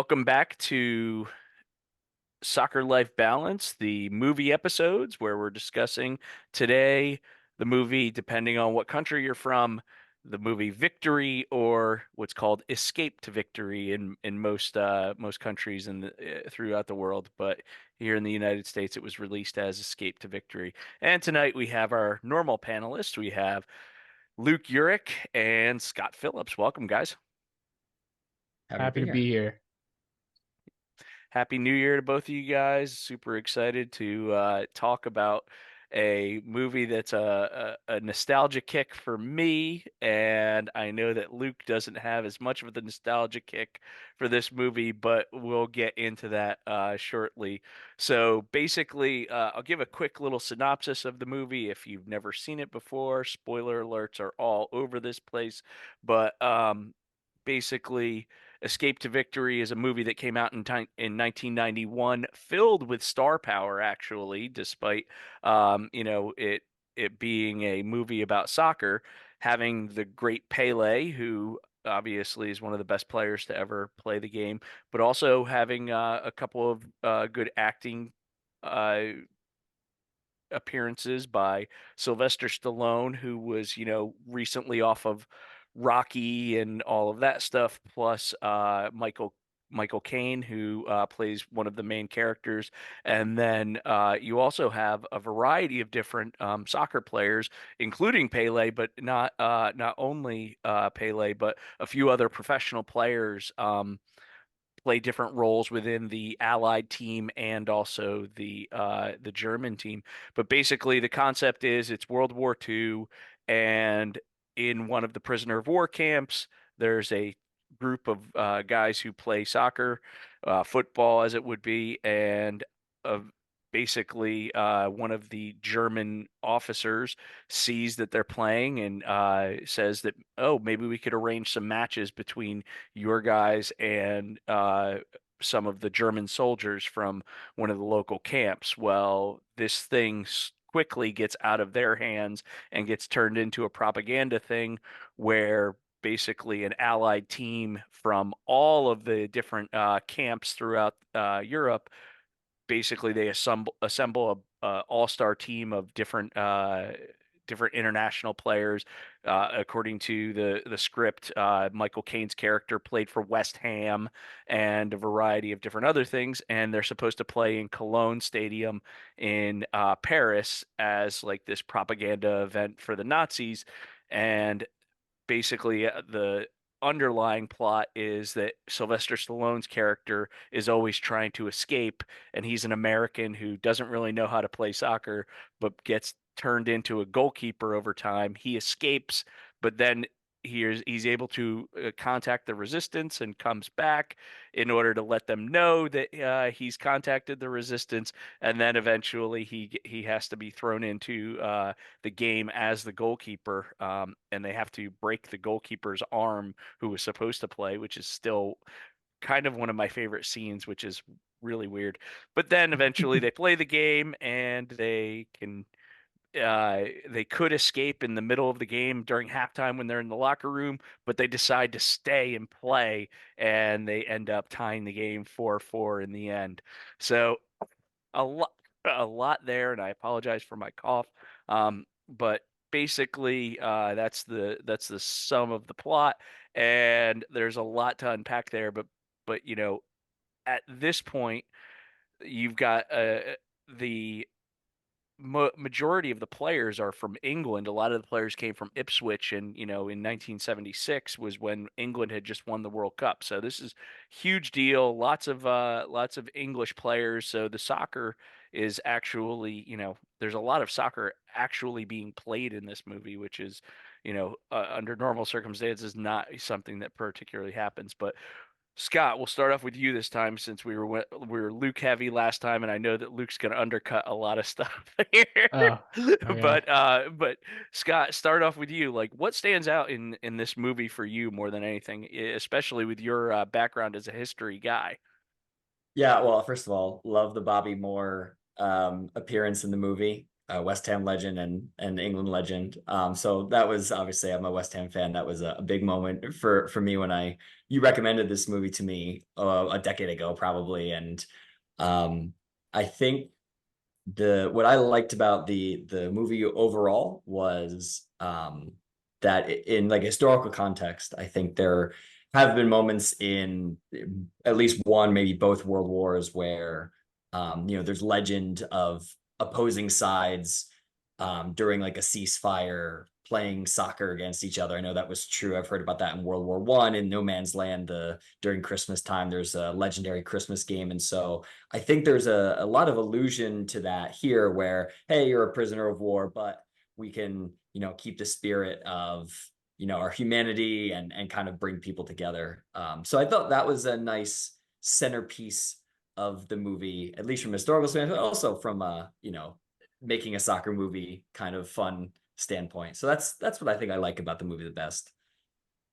Welcome back to Soccer Life Balance, the movie episodes where we're discussing today the movie, depending on what country you're from, the movie Victory or what's called Escape to Victory in most countries throughout the world. But here in the United States, it was released as Escape to Victory. And tonight we have our normal panelists. We have Luke Urich and Scott Phillips. Welcome, guys. Happy to Happy be to be here. here. Happy New Year to both of you guys. Super excited to talk about a movie that's a nostalgia kick for me. And I know that Luke doesn't have as much of the nostalgia kick for this movie, but we'll get into that shortly. So basically, I'll give a quick little synopsis of the movie if you've never seen it before. Spoiler alerts are all over this place. But basically, Escape to Victory is a movie that came out in 1991, filled with star power, actually, despite it being a movie about soccer, having the great Pele, who obviously is one of the best players to ever play the game, but also having a couple of good acting uh, appearances by Sylvester Stallone, who was, recently off of Rocky and all of that stuff, plus Michael Caine, who plays one of the main characters, and then you also have a variety of different soccer players, including Pele, but not only Pele, but a few other professional players. Play different roles within the Allied team and also the German team. But basically, the concept is it's World War II, and in one of the prisoner of war camps, there's a group of guys who play soccer, football as it would be, and uh, basically one of the German officers sees that they're playing and says that, oh, maybe we could arrange some matches between your guys and some of the German soldiers from one of the local camps. Well, this thing quickly gets out of their hands and gets turned into a propaganda thing where basically an allied team from all of the different camps throughout Europe, basically they assemble a all-star team of different international players. According to the script, Michael Caine's character played for West Ham and a variety of different other things, and they're supposed to play in Cologne Stadium in Paris as like this propaganda event for the Nazis. And basically the underlying plot is that Sylvester Stallone's character is always trying to escape, and he's an American who doesn't really know how to play soccer, but gets turned into a goalkeeper over time. He escapes, but then he's able to contact the resistance and comes back in order to let them know that he's contacted the resistance, and then eventually he has to be thrown into the game as the goalkeeper, and they have to break the goalkeeper's arm who was supposed to play, which is still kind of one of my favorite scenes, which is really weird. But then eventually they play the game and they could escape in the middle of the game during halftime when they're in the locker room, but they decide to stay and play, and they end up tying the game 4-4 in the end. So a lot a lot there, and I apologize for my cough. But basically, that's the sum of the plot, and there's a lot to unpack there. But at this point, you've got the majority of the players are from England. A lot of the players came from Ipswich, and in 1976 was when England had just won the World Cup. So this is huge deal. Lots of English players. So the soccer is actually, there's a lot of soccer actually being played in this movie, which is, under normal circumstances, not something that particularly happens. But Scott, we'll start off with you this time since we were Luke heavy last time, and I know that Luke's going to undercut a lot of stuff here. Oh, okay. But Scott, start off with you. Like, what stands out in this movie for you more than anything, especially with your background as a history guy? Yeah, well, first of all, love the Bobby Moore appearance in the movie. West Ham legend and England legend. So that was obviously I'm a West Ham fan. That was a big moment for me when I you recommended this movie to me a decade ago probably, and um, I think the what I liked about the movie overall was that in like historical context, I think there have been moments in at least one, maybe both world wars where there's legend of opposing sides during like a ceasefire playing soccer against each other. I know that was true. I've heard about that in World War One in No Man's Land. During Christmas time, there's a legendary Christmas game, and so I think there's a lot of allusion to that here, where hey, you're a prisoner of war, but we can keep the spirit of our humanity and kind of bring people together. So I thought that was a nice centerpiece of the movie, at least from a historical standpoint, but also from making a soccer movie kind of fun standpoint. So that's what I think I like about the movie the best.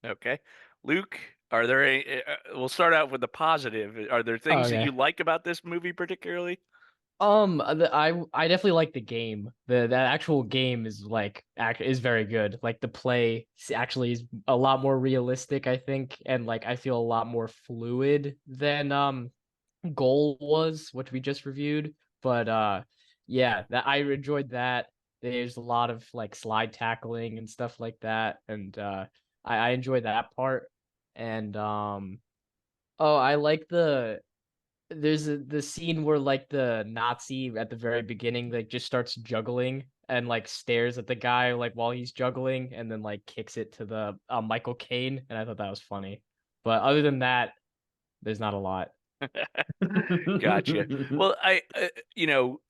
Okay. Luke, are there any, we'll start out with the positive. Are there things that you Okay. like about this movie particularly? I definitely like the game. That actual game is is very good. Like the play actually is a lot more realistic, I think, and like I feel a lot more fluid than Goal was, which we just reviewed. But yeah, that I enjoyed that. There's a lot of like slide tackling and stuff like that, and I enjoyed that part. And oh, I like the scene where like the Nazi at the very beginning like just starts juggling and like stares at the guy like while he's juggling and then like kicks it to the Michael Caine, and I thought that was funny. But other than that, there's not a lot. Gotcha. Well,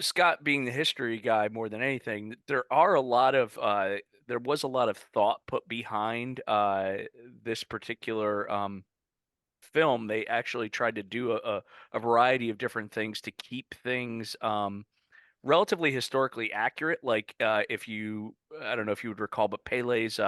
Scott being the history guy more than anything, there was a lot of thought put behind this particular film. They actually tried to do a variety of different things to keep things relatively historically accurate. Like if you, I don't know if you would recall, but Pele's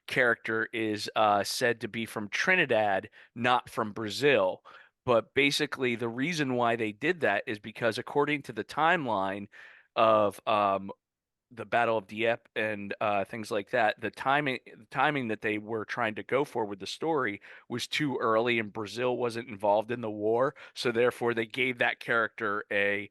character is said to be from Trinidad, not from Brazil. But basically, the reason why they did that is because, according to the timeline of the Battle of Dieppe and things like that, the timing that they were trying to go for with the story was too early, and Brazil wasn't involved in the war. So therefore, they gave that character a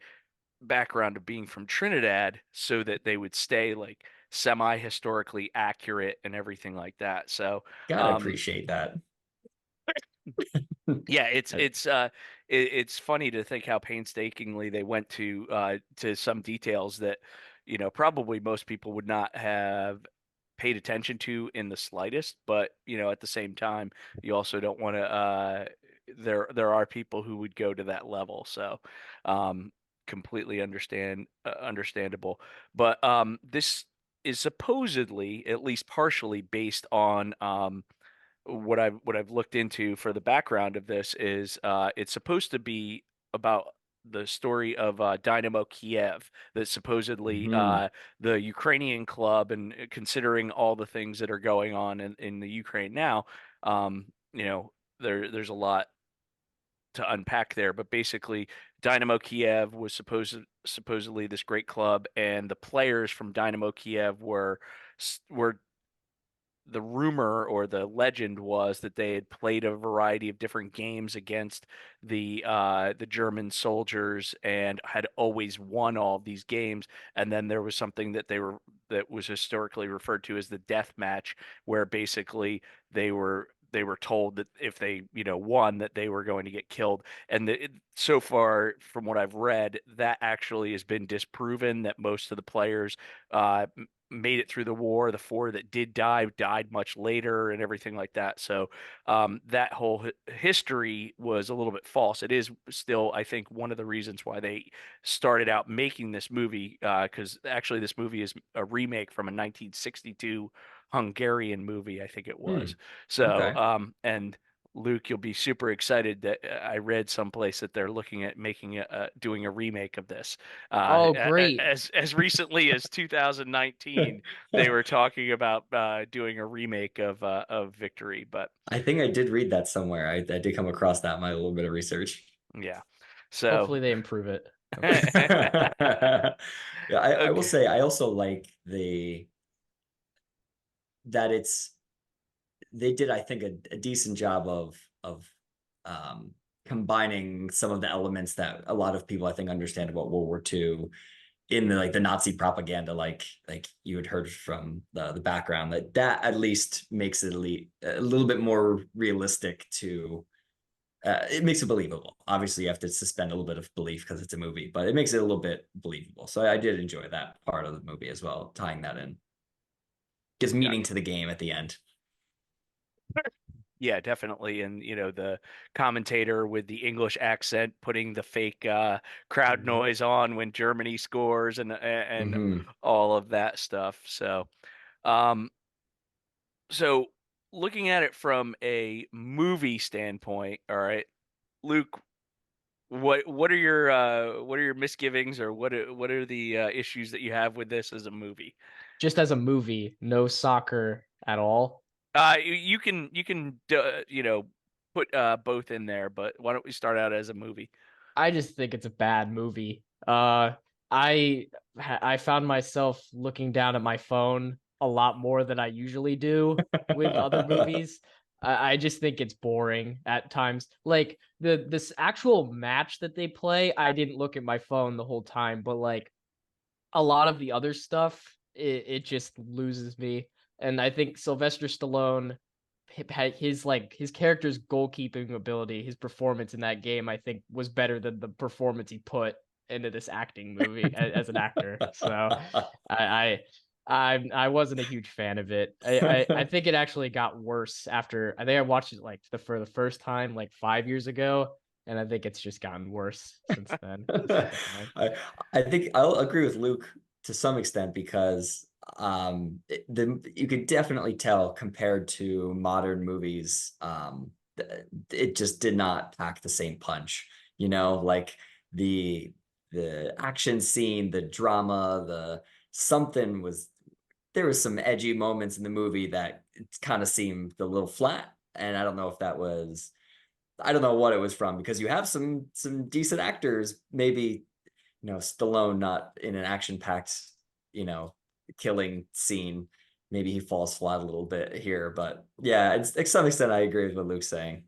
background of being from Trinidad so that they would stay like semi-historically accurate and everything like that. So, Gotta um, appreciate that. yeah, it's funny to think how painstakingly they went to some details that, probably most people would not have paid attention to in the slightest. But, at the same time, you also don't want to there are people who would go to that level. So, um completely understandable. But this is supposedly at least partially based on what I've looked into for the background of this is it's supposed to be about the story of Dynamo Kiev, that supposedly Mhm. the Ukrainian club, and considering all the things that are going on in the Ukraine now, there's a lot to unpack there. But basically, Dynamo Kiev was supposedly this great club, and the players from Dynamo Kiev were the rumor or the legend was that they had played a variety of different games against the German soldiers and had always won all of these games. And then there was something that was historically referred to as the death match, where basically they were told that if they won, that they were going to get killed. And so far from what I've read, that actually has been disproven, that most of the players uh, made it through the war. The four that did die died much later and everything like that. So that whole history was a little bit false. It is still, I think, one of the reasons why they started out making this movie, because actually this movie is a remake from a 1962 Hungarian movie, I think it Hmm. was. So, Okay. and Luke, you'll be super excited that I read someplace that they're looking at doing a remake of this. Oh, great. As recently as 2019, they were talking about doing a remake of Victory. But I think I did read that somewhere. I did come across that in my little bit of research. yeah, so Hopefully they improve it. Yeah, I will Okay. say I also like that they did, I think, a decent job of um, combining some of the elements that a lot of people I think understand about World War II in the Nazi propaganda, like you had heard from the background, that at least makes it a little bit more realistic to it makes it believable. Obviously, you have to suspend a little bit of belief because it's a movie, but it makes it a little bit believable. So I did enjoy that part of the movie as well, tying that in. Gives Yeah. meaning to the game at the end. Yeah, definitely. And the commentator with the English accent putting the fake crowd Mhm. noise on when Germany scores and Mhm. all of that stuff. Um, so looking at it from a movie standpoint, all right, Luke, what are your misgivings, or what are the issues that you have with this as a movie? Just as a movie, no soccer at all. You can put both in there, but why don't we start out as a movie? I just think it's a bad movie. I found myself looking down at my phone a lot more than I usually do with other movies. I just think it's boring at times. Like this actual match that they play, I didn't look at my phone the whole time, but like a lot of the other stuff, it just loses me. And I think Sylvester Stallone his character's goalkeeping ability, his performance in that game, I think was better than the performance he put into this acting movie as an actor. So I I wasn't a huge fan of it. I think it actually got worse after I think I watched it like for the first time like 5 years ago, and I think it's just gotten worse since then. The second time. I I think I'll agree with Luke to some extent because you could definitely tell compared to modern movies, it just did not pack the same punch. You know, like the the action scene, the drama, the something was there was some edgy moments in the movie that it kind of seemed a little flat. And I don't know if that was I don't know what it was from because you have some decent actors, maybe Stallone not in an action-packed, you know, killing scene. Maybe he falls flat a little bit here, but yeah, it's to some extent I agree with what Luke's saying.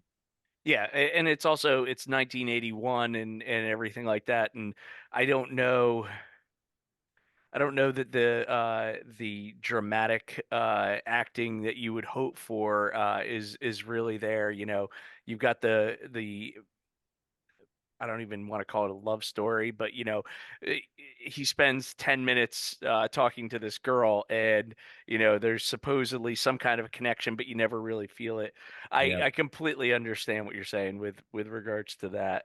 Yeah, and it's 1981 and everything like that, and I don't know. I don't know that the dramatic acting that you would hope for is really there. You've got the I don't even want to call it a love story, but he spends 10 minutes talking to this girl, and there's supposedly some kind of a connection, but you never really feel it. I Yep. completely understand what you're saying with regards to that.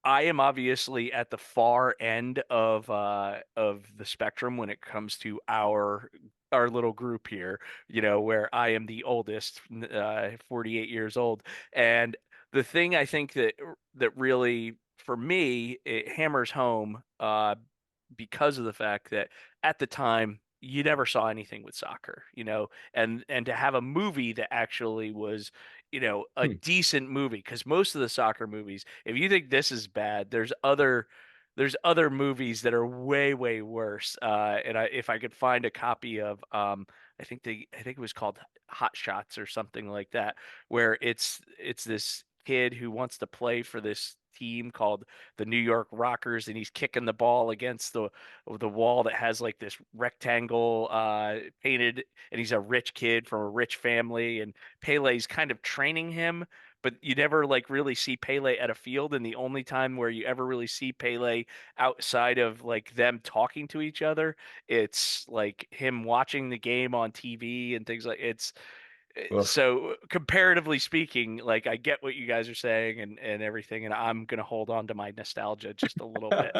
I am obviously at the far end of the spectrum when it comes to our little group here, where I am the oldest, 48 years old. And the thing I think that really for me it hammers home because of the fact that at the time you never saw anything with soccer, and to have a movie that actually was a Hmm. decent movie, because most of the soccer movies, if you think this is bad, there's other movies that are way way worse. And if I could find a copy of I think it was called Hot Shots or something like that, where it's this kid who wants to play for this team called the New York Rockers, and he's kicking the ball against the wall that has like this rectangle painted, and he's a rich kid from a rich family, and Pele's kind of training him, but you never like really see Pele at a field. And the only time where you ever really see Pele outside of like them talking to each other, it's like him watching the game on TV and things like it's Oof. so comparatively speaking, like I get what you guys are saying and everything, and I'm gonna hold on to my nostalgia just a little bit.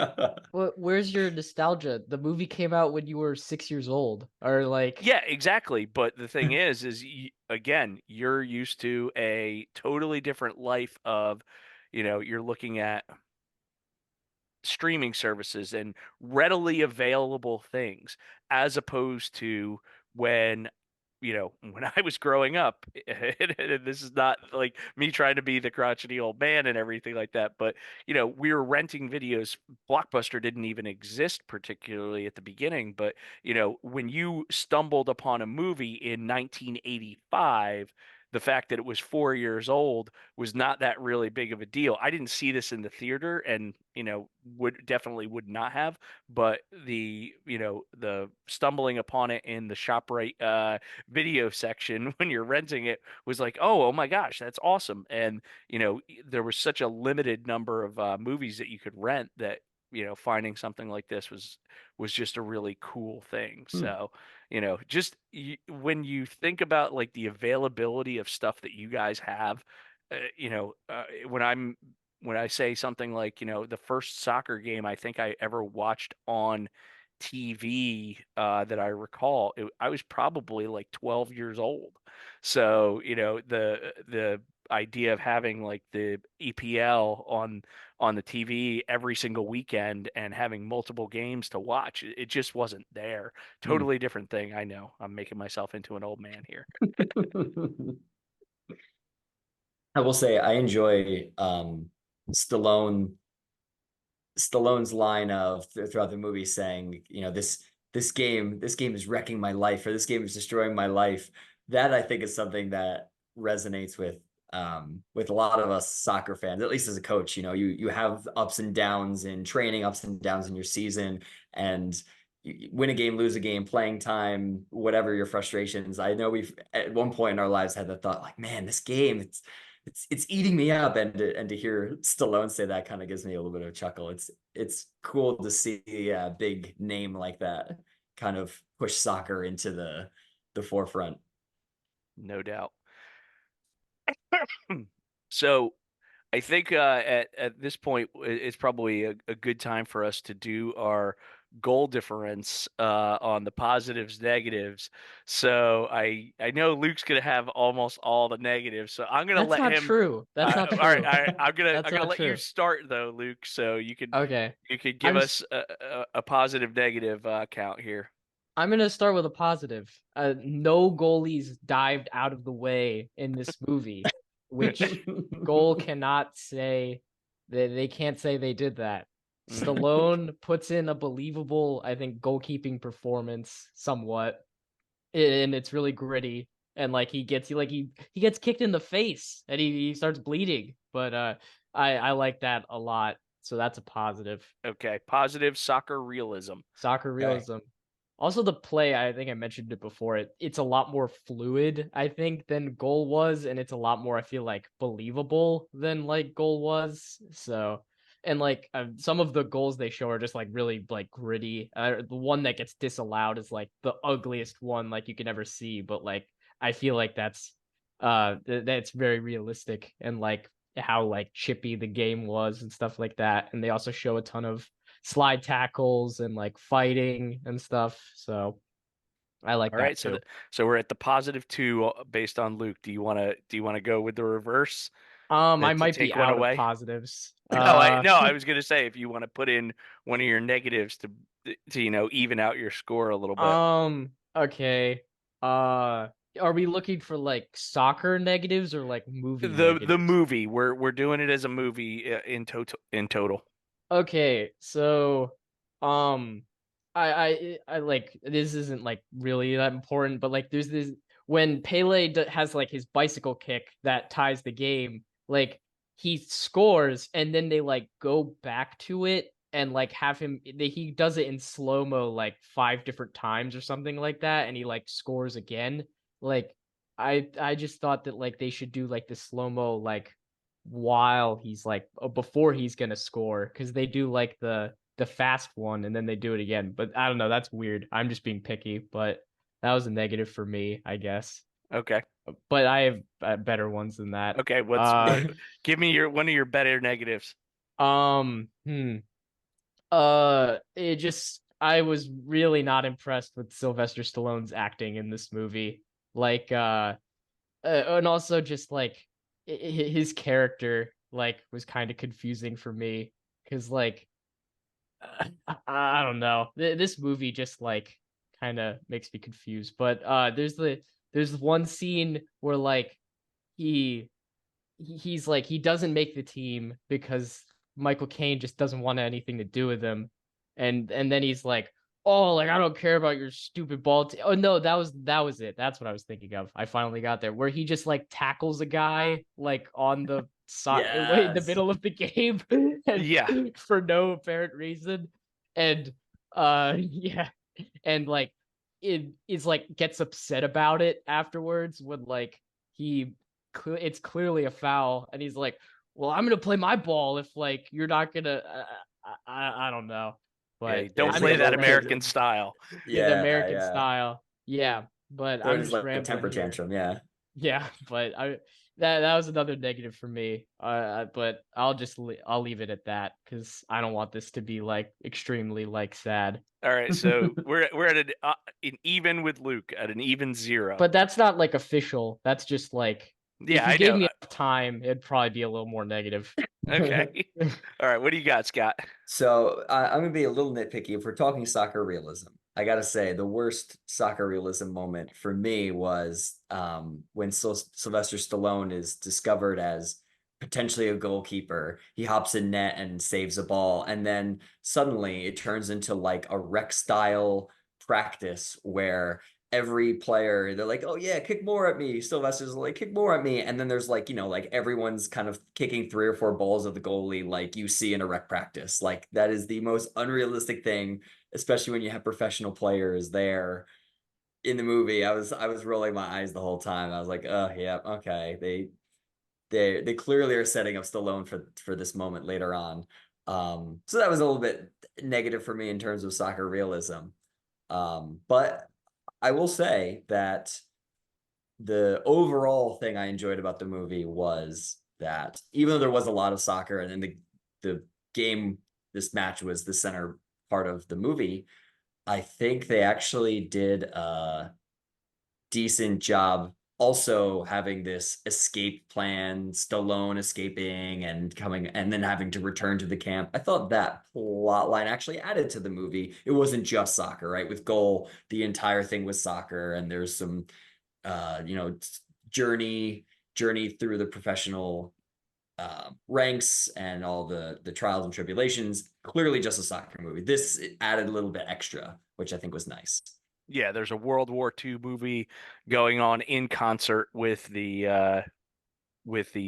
Where's your nostalgia? The movie came out when you were 6 years old, or like Yeah, exactly. But the thing is again, you're used to a totally different life of, you're looking at streaming services and readily available things as opposed to when when I was growing up, and this is not like me trying to be the crotchety old man and everything like that, but we were renting videos. Blockbuster didn't even exist particularly at the beginning, but when you stumbled upon a movie in 1985, the fact that it was 4 years old was not that really big of a deal. I didn't see this in the theater, and would not have, but the stumbling upon it in the ShopRite video section when you're renting it was like, oh my gosh, that's awesome. And there was such a limited number of movies that you could rent that finding something like this was just a really cool thing. Hmm. So just when you think about like the availability of stuff that you guys have, when I say something like, the first soccer game I think I ever watched on TV that I recall, I was probably like 12 years old. So, the idea of having like the EPL on the TV every single weekend and having multiple games to watch, it just wasn't there. Hmm. Totally different thing. I know. I'm making myself into an old man here. I will say I enjoy Stallone Stallone's line of throughout the movie saying, this game is wrecking my life, or this game is destroying my life. That I think is something that resonates with a lot of us soccer fans, at least as a coach. You have ups and downs in training, ups and downs in your season, and you win a game, lose a game, playing time, whatever your frustrations. I know we've at one point in our lives had the thought like, man, this game, it's eating me up, and to hear Stallone say that kind of gives me a little bit of a chuckle. It's cool to see a big name like that kind of push soccer into the forefront. No doubt. So I think at this point it's probably a good time for us to do our goal difference on the positives negatives. So I know Luke's gonna have almost all the negatives, so I'm gonna That's let not him. true. That's not true. All right. That's I'm gonna not let you true. start though, Luke, so Okay. you could give I'm us a positive negative count here. I'm gonna start with a positive. No goalies dived out of the way in this movie, which goal cannot say they can't say they did that. Stallone puts in a believable, I think, goalkeeping performance somewhat, and it's really gritty. And like he gets kicked in the face and he starts bleeding. But I like that a lot. So that's a positive. Okay, positive soccer realism. Soccer Okay. realism. Also, the play, I think I mentioned it before. It's a lot more fluid, I think, than Goal was, and it's a lot more, I feel like, believable than like Goal was. So, and like some of the goals they show are just like really like gritty. The one that gets disallowed is like the ugliest one like you can ever see, but like I feel like that's very realistic and like how like chippy the game was and stuff like that. And they also show a ton of slide tackles and like fighting and stuff. So I like All that right, too. so we're at the positive two based on Luke. Do you want to go with the reverse I to might be take one out of away? positives. No, I was gonna say if you want to put in one of your negatives to even out your score a little bit. Okay. Uh, are we looking for like soccer negatives or like movie The negatives? movie we're doing it as a movie in total. Okay, so um I like this isn't like really that important, but like there's this when has like his bicycle kick that ties the game, like he scores and then they like go back to it and like have he does it in slow-mo like five different times or something like that and he like scores again. Like I just thought that like they should do like the slow-mo like while he's like before he's gonna score because they do like the fast one and then they do it again. But I don't know, that's weird. I'm just being picky, but that was a negative for me, I guess. Okay, But I have better ones than that. okay. Give me your one of your better negatives. Um, hmm. It just I was really not impressed with Sylvester Stallone's acting in this movie. Like, and also just like his character like was kind of confusing for me because like I don't know. This movie just like kind of makes me confused. But there's there's one scene where like he he's like he doesn't make the team because Michael Caine just doesn't want anything to do with him, and then he's like, oh, like I don't care about your stupid ball. Oh no, that was it. That's what I was thinking of. I finally got there where he just like tackles a guy like on the side in the Yes. middle of the game and Yeah. for no apparent reason, and yeah, and like it is like gets upset about it afterwards when like he it's clearly a foul and he's like, well, I'm gonna play my ball if like you're not gonna I don't know, Yeah. but Don't It's I'm like a play just that little kid. American style. yeah, the Yeah, American yeah. style, yeah, but Throwing I'm his just like rambling temper here. tantrum. Yeah. Yeah, but I that was another negative for me. But I'll leave it at that because I don't want this to be like extremely like sad. All right. So we're at an even with Luke at an even 0. But that's not like official. That's just like if Yeah, you I gave know. me enough time, it'd probably be a little more negative. Okay. All right. What do you got, Scott? So I'm gonna be a little nitpicky. If we're talking soccer realism, I gotta say the worst soccer realism moment for me was when Sylvester Stallone is discovered as potentially a goalkeeper. He hops in net and saves a ball, and then suddenly it turns into like a rec style practice where every player they're like, oh yeah, kick more at me. Sylvester's like, kick more at me, and then there's like, like everyone's kind of kicking 3 or 4 balls at the goalie like you see in a rec practice. Like that is the most unrealistic thing, especially when you have professional players there in the movie. I was rolling my eyes the whole time. I was like, oh yeah, okay. They clearly are setting up Stallone for this moment later on. So that was a little bit negative for me in terms of soccer realism. But I will say that the overall thing I enjoyed about the movie was that even though there was a lot of soccer and then the game, this match was the center part of the movie, I think they actually did a decent job also having this escape plan, Stallone escaping and coming and then having to return to the camp. I thought that plot line actually added to the movie. It wasn't just soccer, right? With Goal, the entire thing was soccer, and there's some you know, journey through the professional ranks and all the trials and tribulations. Clearly, just a soccer movie. This added a little bit extra, which I think was nice. Yeah, there's a World War II movie going on in concert with the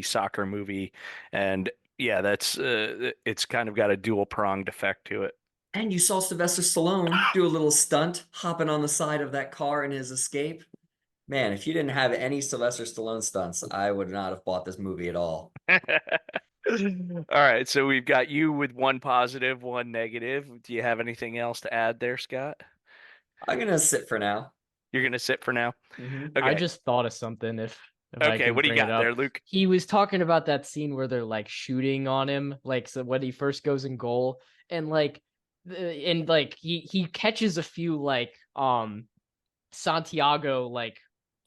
soccer movie, and yeah, that's it's kind of got a dual pronged effect to it. And you saw Sylvester Stallone do a little stunt, hopping on the side of that car in his escape. Man, if you didn't have any Sylvester Stallone stunts, I would not have bought this movie at all. All right, so we've got you with one positive, one negative. Do you have anything else to add there, Scott? I'm gonna sit for now. You're gonna sit for now. I Okay. just thought of something if I Okay, can what do you bring it got there, up. Luke? He was talking about that scene where they're like shooting on him, like so when he first goes in goal, and like he catches a few like Santiago like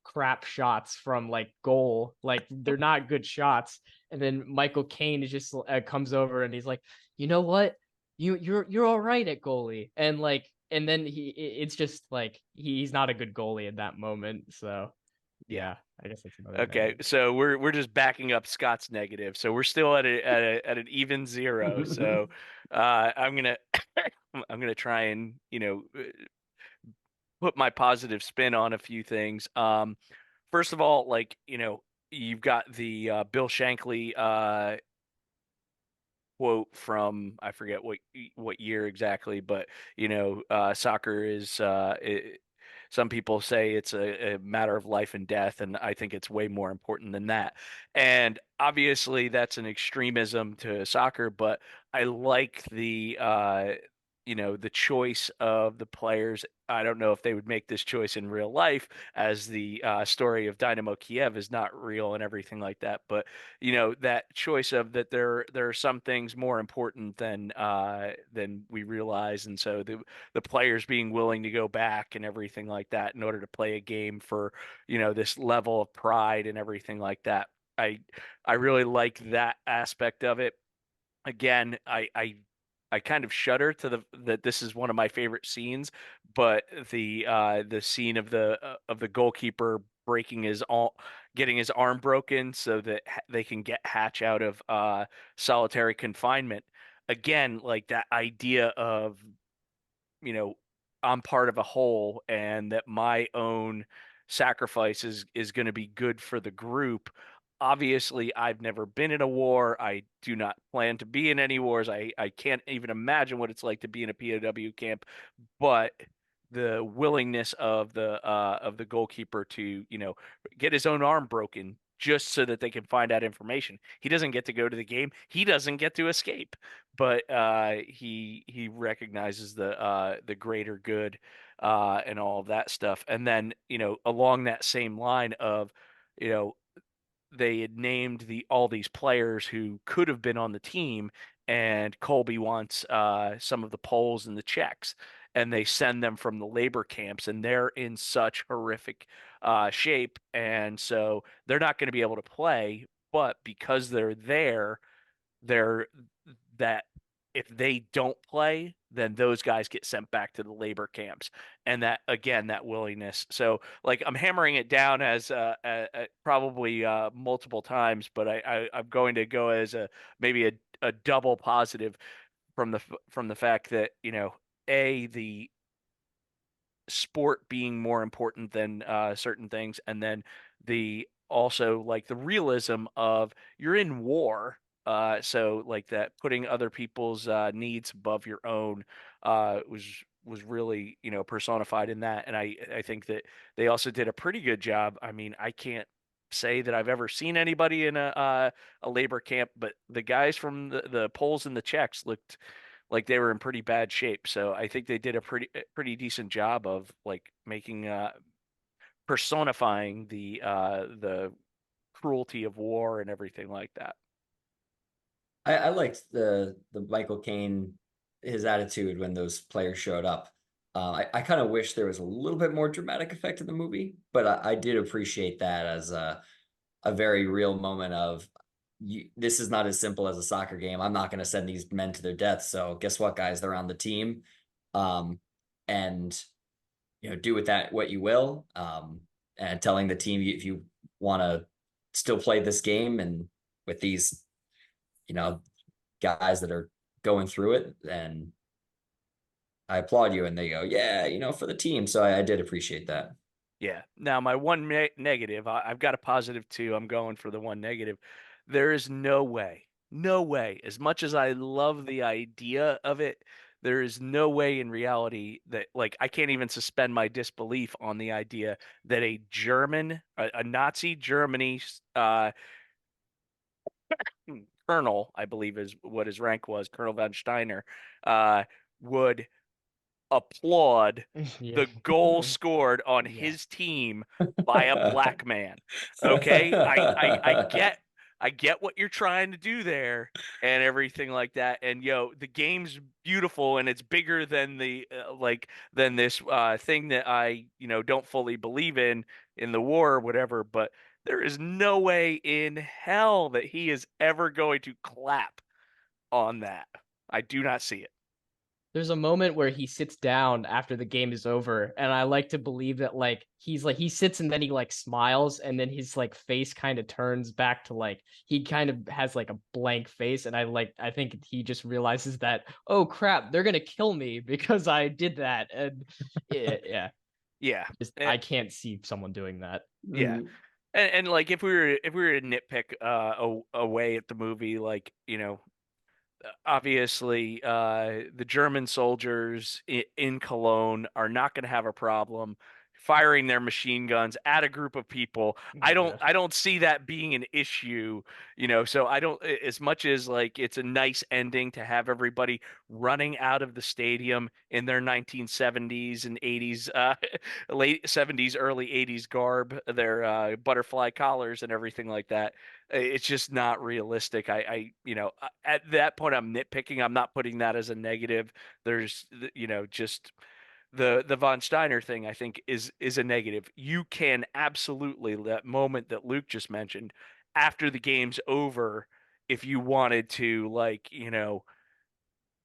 crap shots from like goal, like they're not good shots. And then Michael Caine is just comes over and he's like, you know what, you're all right at goalie, and like and then it's just like he's not a good goalie in that moment. So Yeah. yeah, I guess that's another Okay, negative. so we're just backing up Scott's negative. So we're still at an even 0. So I'm gonna I'm gonna try and put my positive spin on a few things. First of all, like you've got the Bill Shankly quote from I forget what year exactly, but soccer is some people say it's a matter of life and death, and I think it's way more important than that. And obviously, that's an extremism to soccer, but I like the choice of the players. I don't know if they would make this choice in real life, as the story of Dynamo Kiev is not real and everything like that. But that choice of that there are some things more important than we realize, and so the players being willing to go back and everything like that in order to play a game for this level of pride and everything like that. I I really like that aspect of it. Again, I kind of shudder to that this is one of my favorite scenes, but the scene of the goalkeeper breaking his all getting his arm broken so that they can get Hatch out of solitary confinement. Again, like that idea of, you know, I'm part of a whole and that my own sacrifice is going to be good for the group. Obviously, I've never been in a war. I do not plan to be in any wars. I can't even imagine what it's like to be in a POW camp, but the willingness of the goalkeeper to, you know, get his own arm broken just so that they can find out information. He doesn't get to go to the game. He doesn't get to escape, but he recognizes the greater good and all of that stuff. And then, you know, along that same line of, you know, they had named all these players who could have been on the team, and Colby wants some of the Poles and the Czechs, and they send them from the labor camps, and they're in such horrific shape, and so they're not going to be able to play. But because they're there, they're that if they don't play, then those guys get sent back to the labor camps, and that again, that willingness. So, like, I'm hammering it down as probably multiple times, but I'm going to go as a maybe a double positive from from the fact that, you know, the sport being more important than certain things, and then the also like the realism of you're in war, so like that putting other people's needs above your own was really, you know, personified in that. And I think that they also did a pretty good job. I mean, I can't say that I've ever seen anybody in a labor camp, but the guys from the Poles and the Czechs looked like they were in pretty bad shape. So I think they did a pretty decent job of like making personifying the cruelty of war and everything like that. I liked the Michael Caine, his attitude when those players showed up. I kind of wish there was a little bit more dramatic effect in the movie, but I did appreciate that as a very real moment of this is not as simple as a soccer game. I'm not going to send these men to their death. So guess what, guys? They're on the team, and you know, do with that what you will. And telling the team if you want to still play this game and with these, you know, guys that are going through it, and I applaud you. And they go, yeah, you know, for the team. So I did appreciate that. Yeah. Now, my one negative, I've got a positive too. I'm going for the one negative. There is no way, no way, as much as I love the idea of it, there is no way in reality that, like, I can't even suspend my disbelief on the idea that a Nazi Germany colonel, I believe is what his rank was, Colonel von Steiner, would applaud Yeah. the goal scored on Yeah. his team by a black man. Okay? I get what you're trying to do there and everything like that. And yo, the game's beautiful and it's bigger than the than this thing that I, you know, don't fully believe in the war or whatever, but there is no way in hell that he is ever going to clap on that. I do not see it. There's a moment where he sits down after the game is over, and I like to believe that like he sits and then he like smiles, and then his like face kind of turns back to like he kind of has like a blank face, and I think he just realizes that, oh crap, they're gonna kill me because I did that. And yeah, Yeah. I can't see someone doing that. Yeah. Mhm. And like if we were to nitpick away at the movie, like, you know, obviously the German soldiers in Cologne are not going to have a problem firing their machine guns at a group of people. Yeah. I don't see that being an issue, you know. So I don't, as much as like it's a nice ending to have everybody running out of the stadium in their 1970s and 80s late 70s early 80s garb, their butterfly collars and everything like that. It's just not realistic. You know, at that point, I'm nitpicking. I'm not putting that as a negative. There's, you know, just the Von Steiner thing, I think is a negative. You can absolutely, that moment that Luke just mentioned, after the game's over, if you wanted to, like, you know,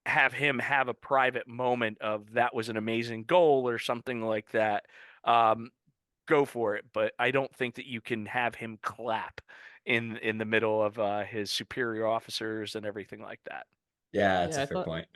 have him have a private moment of that was an amazing goal or something like that. Um, go for it, but I don't think that you can have him clap in the middle of his superior officers and everything like that. Yeah, that's Yeah, a fair point.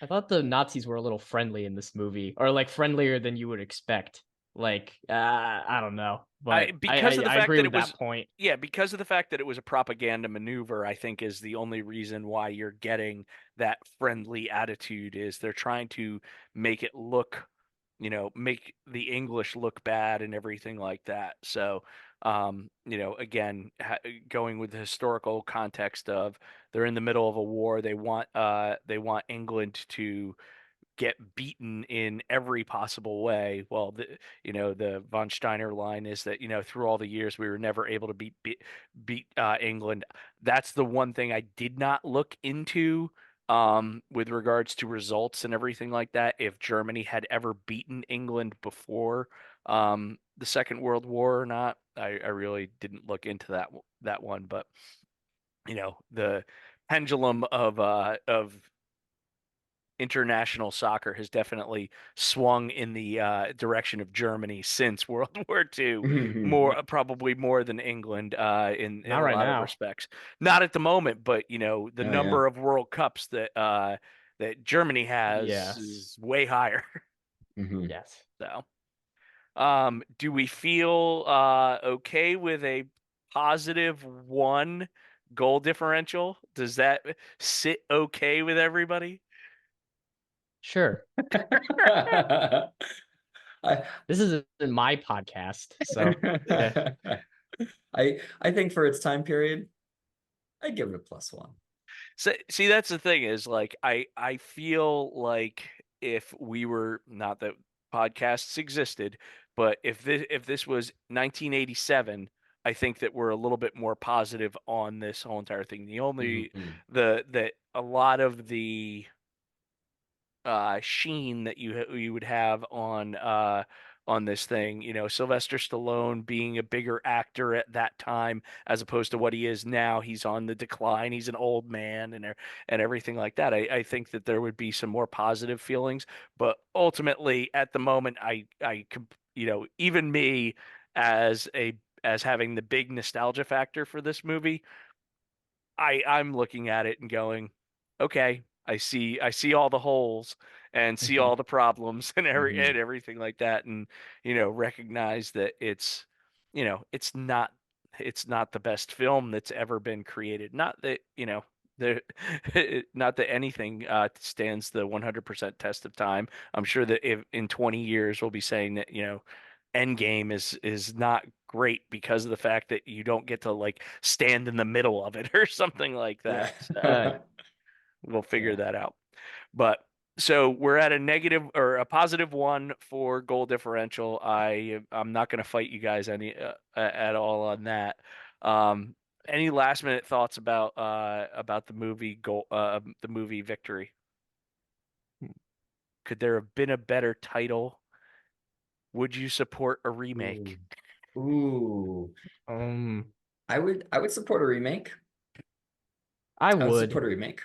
I thought the Nazis were a little friendly in this movie, or like friendlier than you would expect. Like, I don't know, I but because of the I fact agree that with it that was point. yeah, because of the fact that it was a propaganda maneuver, I think is the only reason why you're getting that friendly attitude is they're trying to make it look, make the English look bad and everything like that. So, again, going with the historical context of they're in the middle of a war, they want England to get beaten in every possible way. Well, the von Steiner line is that through all the years we were never able to beat England. That's the one thing I did not look into with regards to results and everything like that. If Germany had ever beaten England before the Second World War or not, I really didn't look into that one, but the pendulum of international soccer has definitely swung in the direction of Germany since World War II, probably more than England in Not a right lot of now. respects. Not at the moment, but the Oh yeah. number of World Cups that Germany has Yes. is way higher. Hmm. Yes. So, do we feel okay with a +1 goal differential? Does that sit okay with everybody? Sure. I This isn't my podcast, so yeah. I think for its time period, I'd give it a +1. So, see, that's the thing is like I feel like if we were not that podcasts existed, but if this was 1987, I think that we're a little bit more positive on this whole entire thing. The only Mhm. the that a lot of the sheen that you would have on this thing. Sylvester Stallone being a bigger actor at that time as opposed to what he is now. He's on the decline. He's an old man and everything like that. I think that there would be some more positive feelings, but ultimately at the moment, even me as having the big nostalgia factor for this movie, I'm looking at it and going, okay, I see all the holes and see Mhm. all the problems and Mhm. everything like that, and recognize that it's not the best film that's ever been created. Not that there not that anything stands the 100% test of time. I'm sure that if in 20 years we'll be saying that Endgame is not great because of the fact that you don't get to like stand in the middle of it or something like that. Yeah. So we'll figure Yeah. that out. But so we're at a negative or a +1 for goal differential. I'm not going to fight you guys at all on that. Um, any last minute thoughts about the movie Victory? Could there have been a better title? Would you support a Ooh. remake? Ooh. Um, I would support a remake. I I would would. support a remake.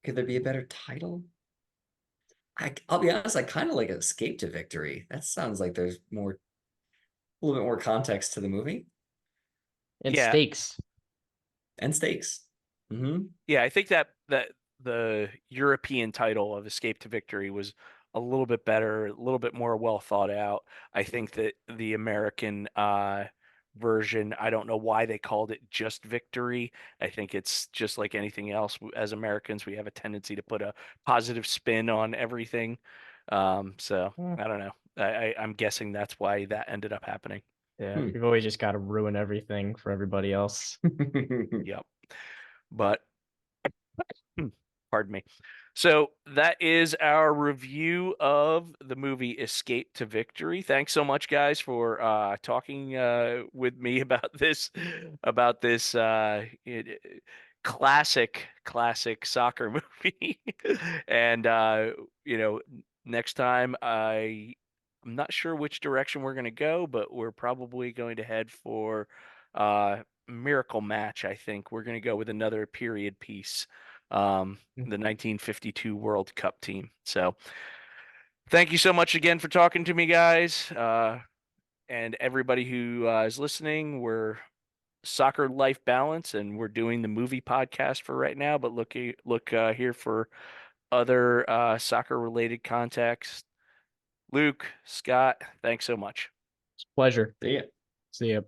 Could there be a better title? I'll be honest, I kind of like Escape to Victory. That sounds like there's a little bit more context to the movie And Yeah, stakes. and stakes. Hmm. yeah, I think that the European title of Escape to Victory was a little bit better, a little bit more well thought out. I think that the American version, I don't know why they called it just Victory. I think it's just like anything else. As Americans, we have a tendency to put a positive spin on everything. So Eh, I don't know. I'm guessing that's why that ended up happening. yeah, Hmm. we've always just got to ruin everything for everybody else. Yep. But pardon me. So that is our review of the movie Escape to Victory. Thanks so much, guys, for talking with me about this classic soccer movie. And you know, next time I'm not sure which direction we're going to go, but we're probably going to head for Miracle Match. I think we're going to go with another period piece. The 1952 World Cup team. So Thank you so much again for talking to me, guys. And everybody who is listening. We're Soccer Life Balance, and we're doing the movie podcast for right now. But look here for other soccer related context. Luke, Scott, thanks so much. Pleasure. See ya. See ya.